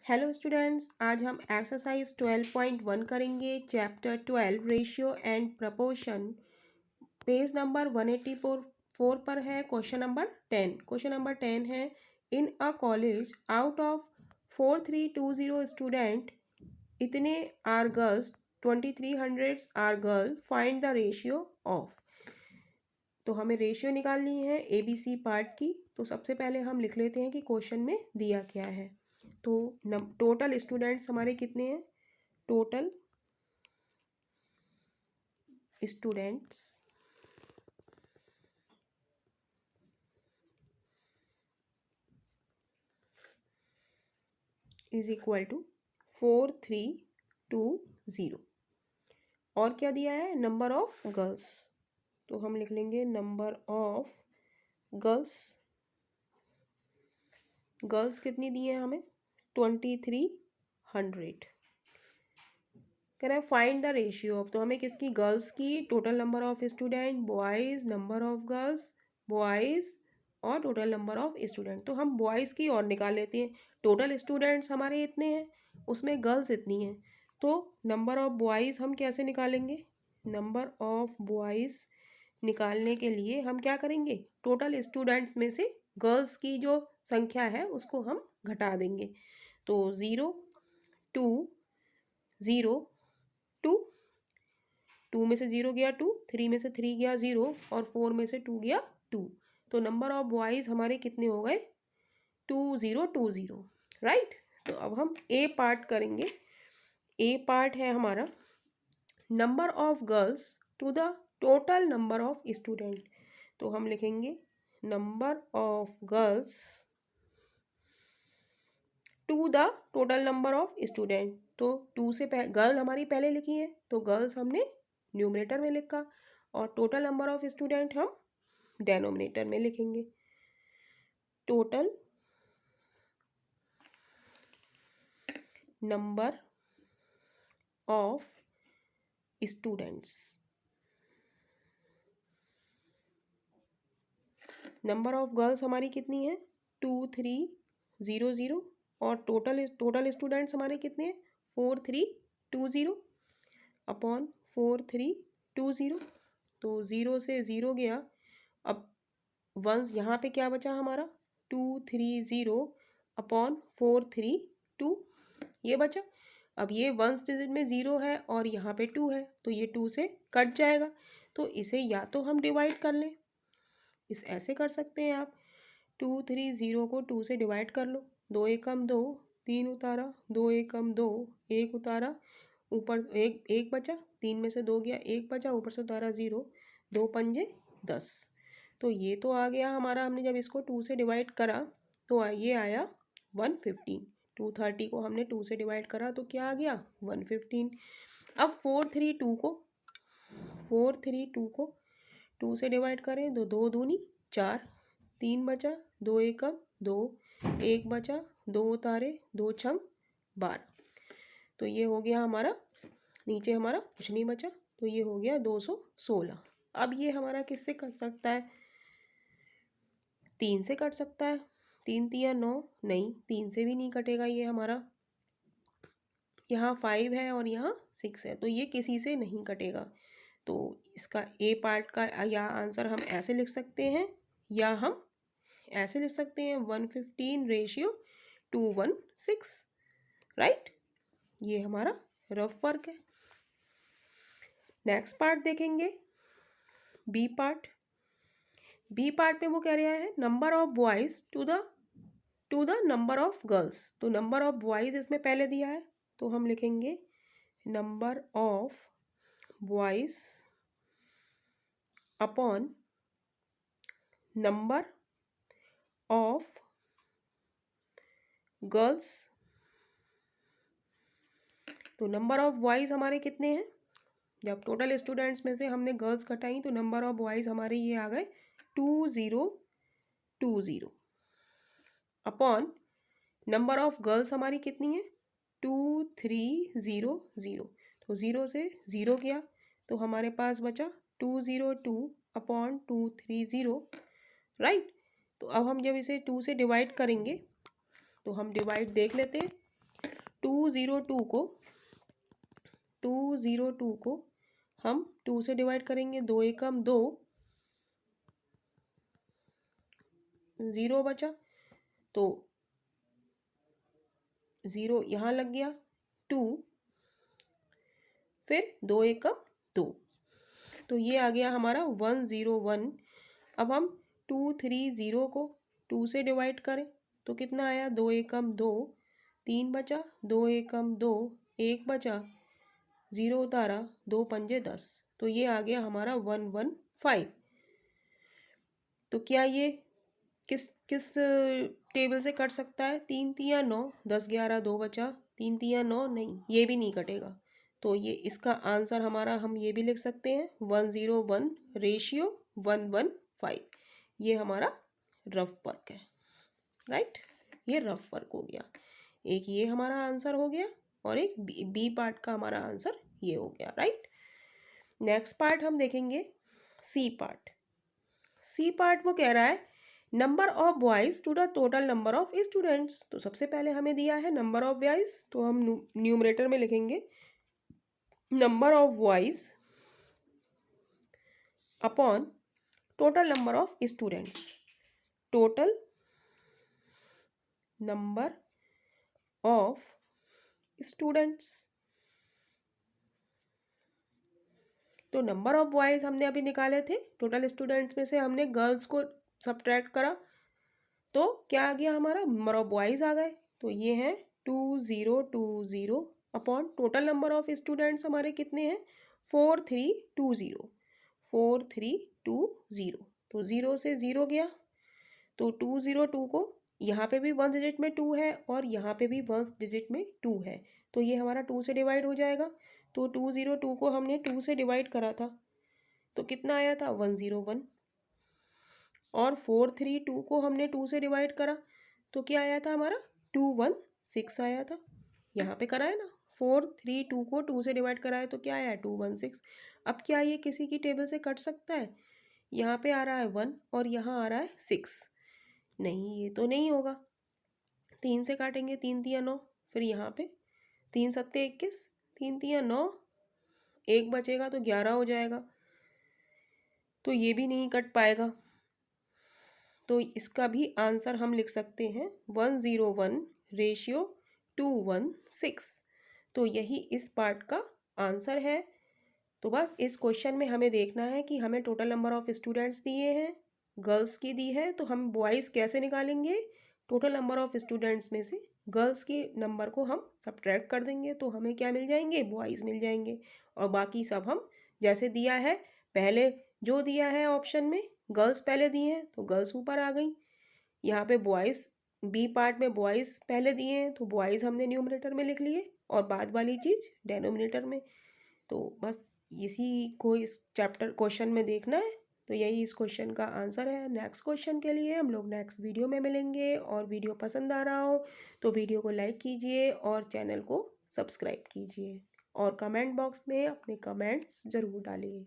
Hello students, आज हम exercise 12.1 करेंगे। Chapter 12 ratio and proportion. Page number 184 पर है। क्वेश्चन नंबर 10 है, in a college out of 4320 student इतने are girls 2300 are girl, find the ratio of. तो हमें रेशियो निकालनी है ABC पार्ट की। तो सबसे पहले हम लिख लेते हैं कि क्वेश्चन में दिया क्या है। तो टोटल स्टूडेंट्स हमारे कितने हैं? Total students is equal to 4320। और क्या दिया है? Number of girls. तो हम लिख लेंगे नंबर ऑफ गर्ल्स। गर्ल्स कितनी दी है हमें? 2300। कह रहा है फाइंड द रेशियो ऑफ। तो हमें किसकी? गर्ल्स की। Total number of student boys, number of girls boys और टोटल नंबर ऑफ स्टूडेंट। तो हम बॉयज़ की और निकाल लेते हैं। टोटल स्टूडेंट्स हमारे इतने हैं, उसमें गर्ल्स इतनी हैं। तो नंबर ऑफ बॉयज़ हम कैसे निकालेंगे? नंबर ऑफ बॉयज़ निकालने के लिए हम क्या करेंगे? टोटल स्टूडेंट्स में से गर्ल्स की जो संख्या है उसको हम घटा देंगे। तो 0 2 0 2, 2 में से 0 गया 2, 3 में से 3 गया 0 और 4 में से 2 गया 2। तो नंबर ऑफ बॉयज़ हमारे कितने हो गए? 2020, राइट। तो अब हम ए पार्ट करेंगे। ए पार्ट है हमारा number of girls to the total number of student. तो हम लिखेंगे number of girls to the total number of student. तो 2 से गर्ल हमारी पहले लिखी है, तो गर्ल्स हमने न्यूमरेटर में लिखा और टोटल नंबर ऑफ स्टूडेंट हम डेनोमिनेटर में लिखेंगे। Total number of students. Number of girls हमारी कितनी है? 2300 और टोटल स्टूडेंट्स हमारे कितने हैं? 4320 अपॉन 4320। तो 0 से 0 गया। अब वंस यहाँ पे क्या बचा हमारा? 230 अपॉन 432 ये बचा। अब ये वंस डिजिट में 0 है और यहाँ पे 2 है, तो ये 2 से कट जाएगा। तो इसे या तो हम डिवाइड कर लें, इस ऐसे कर सकते हैं आप। 230 को 2 से डिवाइड कर लो। 2 एकम 2, 3 उतारा, 2 एकम 2, 1 उतारा, ऊपर एक बचा, 3 में से 2 गया, 1 बचा, ऊपर से उतारा 0, 2 पंजे 10। तो ये तो आ गया हमारा। हमने जब इसको 2 से डिवाइड करा तो ये आया 115। 230 को हमने 2 से डिवाइड करा तो क्या आ गया? 115। अब 432 को 2 से डिवाइड करें तो 2 दूनी 4, 3 बचा, 2 एकम 2, 1 बचा, 2 उतारे, 2 छंग 12। तो ये हो गया हमारा। नीचे हमारा कुछ नहीं बचा, तो ये हो गया 216। अब ये हमारा किससे कट सकता है? 3 से कट सकता है। 3 तिया 9, नहीं 3 से भी नहीं कटेगा ये हमारा। यहाँ 5 है और यहाँ 6 है, तो ये किसी से नहीं कटेगा। तो इसका ए पार्ट का या आंसर हम ऐसे लिख सकते हैं या हम ऐसे लिख सकते हैं 115 रेशियो 216, राइट। ये हमारा रफ वर्क है। नेक्स्ट पार्ट देखेंगे, बी पार्ट। बी पार्ट में वो कह रहा है number of boys to the number of girls. तो नंबर ऑफ बॉयज इसमें पहले दिया है, तो हम लिखेंगे number of boys upon number of girls. तो नंबर ऑफ बॉयज हमारे कितने हैं? जब टोटल स्टूडेंट्स में से हमने गर्ल्स घटाई तो नंबर ऑफ बॉयज हमारे ये आ गए 2020 अपॉन नंबर ऑफ गर्ल्स हमारी कितनी है? 2300। तो 0 से 0 गया तो हमारे पास बचा 202 अपॉन 230, राइट। तो अब हम जब इसे 2 से डिवाइड करेंगे तो हम डिवाइड देख लेते हैं। 202 को हम 2 से डिवाइड करेंगे, 2 एकम 2, 0 बचा, तो 0 यहाँ लग गया, 2, फिर 2 एकम 2, तो ये आ गया हमारा 101। अब हम 230 को 2 से डिवाइड करें तो कितना आया, 2 एकम 2, 3 बचा, 2 एकम 2, 1 बचा, 0 उतारा, 2 पंजे 10, तो ये आ गया हमारा 115। तो क्या ये किस किस टेबल से कट सकता है? 3 तिया 9, 10 11 2 बचा, 3 तिया 9, नहीं ये भी नहीं कटेगा। तो ये इसका आंसर हमारा हम ये भी लिख सकते हैं 101 रेशियो 115। ये हमारा रफ वर्क है, राइट। ये रफ वर्क हो गया। एक ये हमारा आंसर हो गया और एक बी पार्ट का हमारा आंसर ये हो गया, राइट। नेक्स्ट पार्ट हम देखेंगे सी पार्ट। सी पार्ट वो कह रहा है number of boys to the total number of students. तो सबसे पहले हमें दिया है नंबर ऑफ बॉयज, तो हम न्यूमरेटर में लिखेंगे number of boys upon total number of students. Total number of students, तो नंबर ऑफ बॉयज हमने अभी निकाले थे, टोटल स्टूडेंट्स में से हमने गर्ल्स को सब्ट्रैक्ट करा, तो क्या आ गया हमारा, नंबर ऑफ बॉयज आ गए। तो ये है 2020 upon total number of students हमारे कितने हैं, 4320। तो 0 से 0 गया, तो 202 को यहाँ पे भी 1 डिजिट में 2 है और यहाँ पे भी 1 डिजिट में 2 है, तो ये हमारा 2 से डिवाइड हो जाएगा। तो 202 को हमने 2 से डिवाइड करा था तो कितना आया था, 101। और 432 को हमने 2 से डिवाइड करा तो क्या आया था हमारा, 216 आया था। यहाँ पे करा है ना, 432 को 2 से डिवाइड करा है तो क्या आया, 216। अब क्या ये किसी की टेबल से कट सकता है? यहाँ पे आ रहा है 1 और यहाँ आ रहा है 6, नहीं ये तो नहीं होगा। 3 से काटेंगे, 3 तिया 9, फिर यहाँ पे 3 सत्ते 21, 3 तिया 9, 1 बचेगा तो 11 हो जाएगा, तो ये भी नहीं कट पाएगा। तो इसका भी आंसर हम लिख सकते हैं 101 रेशियो 216। तो यही इस पार्ट का आंसर है। तो बस इस क्वेश्चन में हमें देखना है कि हमें टोटल नंबर ऑफ स्टूडेंट्स दिए हैं, गर्ल्स की दी है, तो हम बॉयज़ कैसे निकालेंगे, टोटल नंबर ऑफ स्टूडेंट्स में से गर्ल्स के नंबर को हम सब्ट्रैक्ट कर देंगे तो हमें क्या मिल जाएंगे, बॉयज़ मिल जाएंगे। और बाकी सब हम जैसे दिया है, पहले जो दिया है ऑप्शन में गर्ल्स पहले दिए हैं तो गर्ल्स ऊपर आ गई, यहाँ पे बॉयज़ बी पार्ट में बॉयज़ पहले दिए हैं तो बॉयज़ हमने न्यूमरेटर में लिख लिए और बाद वाली चीज़ डेनोमिनेटर में। तो बस इसी को इस चैप्टर क्वेश्चन में देखना है, तो यही इस क्वेश्चन का आंसर है। नेक्स्ट क्वेश्चन के लिए हम लोग नेक्स्ट वीडियो में मिलेंगे, और वीडियो पसंद आ रहा हो तो वीडियो को लाइक कीजिए और चैनल को सब्सक्राइब कीजिए और कमेंट बॉक्स में अपने कमेंट्स ज़रूर डालिए।